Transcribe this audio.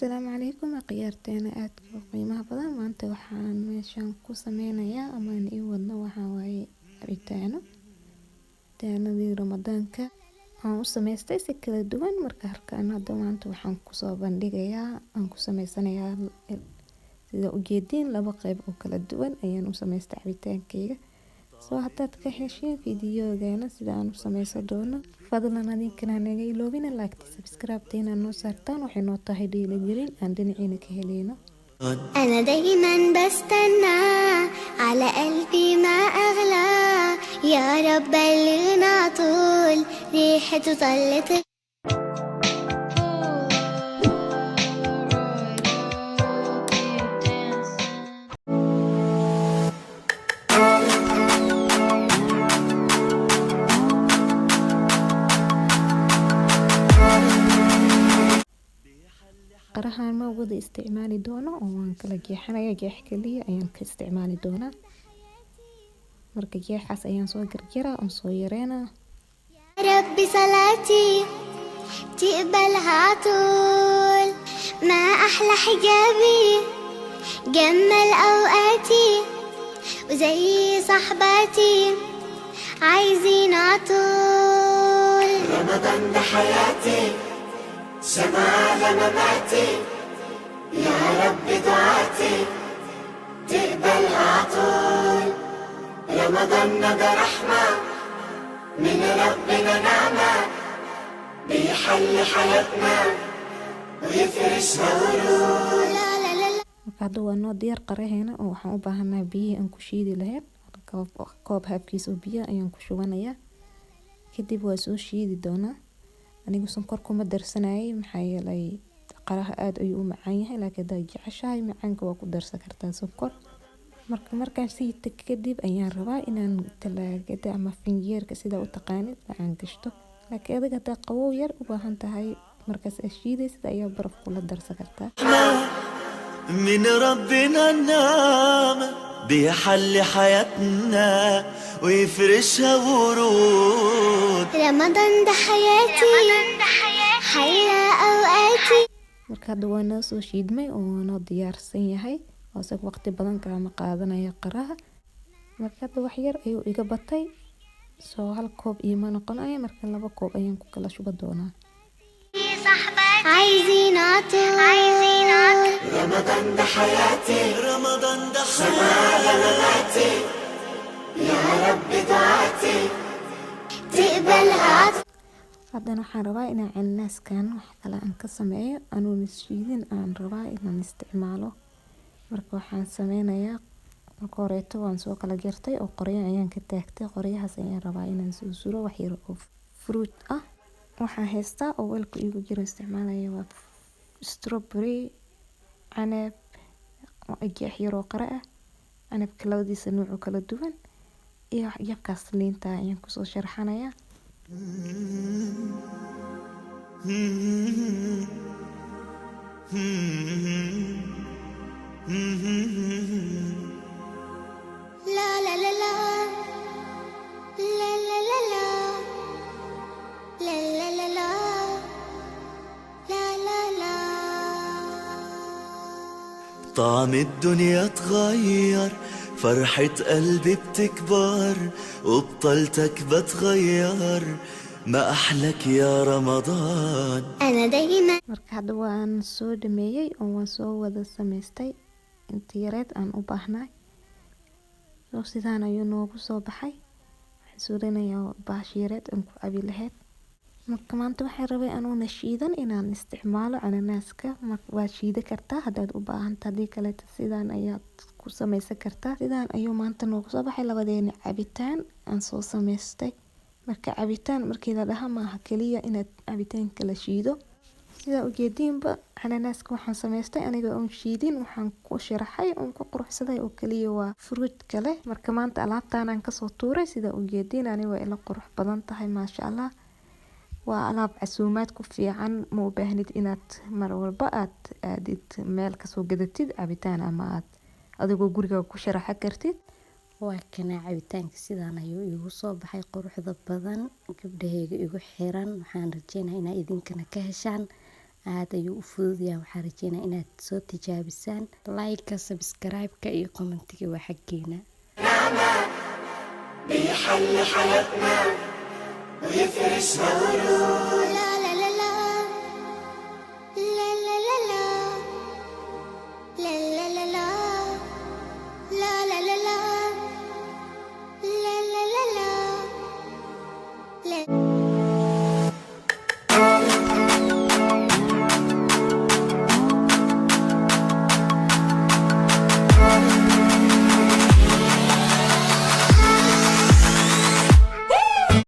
السلام عليكم قيارتنا aadka qiimaha badan maanta waxaan meeshan ku sameynayaa ama aan ii wadno waxa waaye cabitaanadii ramadaanka aan u sameystay si kala duwan marka harkaan hadda maanta waxaan ku soo bandhigayaa aan ku sameysanayaa sida ujeedin laba qayb oo kala duwan ayaan u sameystay cabitaankayga soo hadaad ka heshiin fiidiyogeena sida aan u sameysan doono fadlan adinkana naga iloobina like subscribe teena noo saartaan waxay noo tahay dhiirigelin aan dhinaciina ka heleyno أنا دايما بستنى على قلبي ما أغلى يا رب بلغنا طول ريحته طلت qarahan ma wada isticmaali doono oo waan kala jeexanayaa jeex kaliya ayaan ka isticmaali doonaa marka jeexaas ayaan soo garjaraa oo soo yareynaa يا رب صلاتي تقبلها عطول ما أحلى حجابي جمل أوقاتي وزي صحباتي عايزين عطول رمضان ده حياتي سماع مماتي يا رب دعاتي تقبلها عطول رمضان ده رحمة من ربنا نعمة بيحل حياتنا ويفرشها ورود لا لا لا لا marka hadda waa noo diyaar qaraheena oo waxaan u baahanahay biyihii aan ku shiidi lahayn koob habkiisa oo biyo ayaan ku shubanayaa kadib waa soo shiidi doonaa anigu sonkor kuma darsanayay maxaa yeelay qaraha aad ayuu u macaan yahay laakiin haddaad jeceshahay macaanka waa ku darsan kartaa sonkor markaan siita kadib ayaan rabaa inaan talaagada ama finjeerka sida u taqaanid aan gashto laakiin adiga haddaa qabow yar u baahan tahay markaas aad shiidaysid ayaa baraf kula darsan kartaa من ربنا النعمة بيحل حياتنا ويفرشها ورود رمضان ده حياتي حيا أوقاتي marka hadda waa noo soo shiidmay oo waa noo diyaarsan yahay oo isaga waqti badan kaama qaadanaya qaraha marka hadda wax yar ayuu iga batay soo hal koob iima noqonaya marka laba koob ayaan ku kala shuba doonaa عايزين عطول رمضان ده حياتي رمضان ده سماع مماتي يا رب دعاتي تقبلها عطول haddana waxaan rabaa inaan cannaaskan wax kale aan ka sameeyo anuun shiidin aan rabaa inaan isticmaalo marka waxaan sameynayaa marka horeeto waan soo kala jartay oo qoryo ayaan ka taagtay qoryahaas ayaan rabaa inaan soo suro wax yar oo fruit ah waxaan haystaa oo weelka igu jiro isticmaalaya waa strawberry canab jeex yar oo qare ah canabka labadiisa nooc oo kala duwan iyo yabkaas liinta ayaan kusoo sharxanayaa لا لا لا لا لا لا لا لا لا لا لا لا لا لا لا طعم الدنيا اتغير فرحة قلبي بتكبر وبطلتك بتغير ما أحلك يا رمضان أنا دايما marka hadda waan soo dhameeyay oo waan soo wada sameystay inta yareed aan u baahnay soo sidaan ayuu noogu soo baxay waxaan suurinayaa baash yareed aan ku cabi lahayd marka maanta waxaan rabay anuuna shiidan inaan isticmaalo cananaaska waad shiidi kartaa haddaad u baahanta haddii kaleeto sidaan ayaad ku sameysan kartaa sidaan ayuu maanta noogu soo baxay labadeena cabitaan aan soo sameystay marka cabitaan markii la dhaha maaha kaliya inaad cabitaanka la shiido sida ujeediinba cananaaska waxaan sameystay aniga oon shiidin waxaan ku sharaxay oon ku quruxsaday oo kaliya waa fruit kale marka maanta alaabtaan aan kasoo tuuray sida ujeediin aniga ila qurux badan tahay maasha allah waa alaab casuumaad ku fiican ma u baahnid inaad mar walba aad aadid meel kasoo gadatid cabitaan ama aad adigoo guriga ku sharaxa kartid waa kana cabitaanka sidaan ayuu igu soo baxay quruxda badan gabdhahayga igu xiran waxaan rajeynayaa inaa idinkana ka heshaan aad ayuu u fududayaa. waxaan rajeynaa inaad soo tijaabisaan. like-ka, subscribe-ka iyo commentiga waa xaggeena. بيحل حياتنا ويفرشها ورود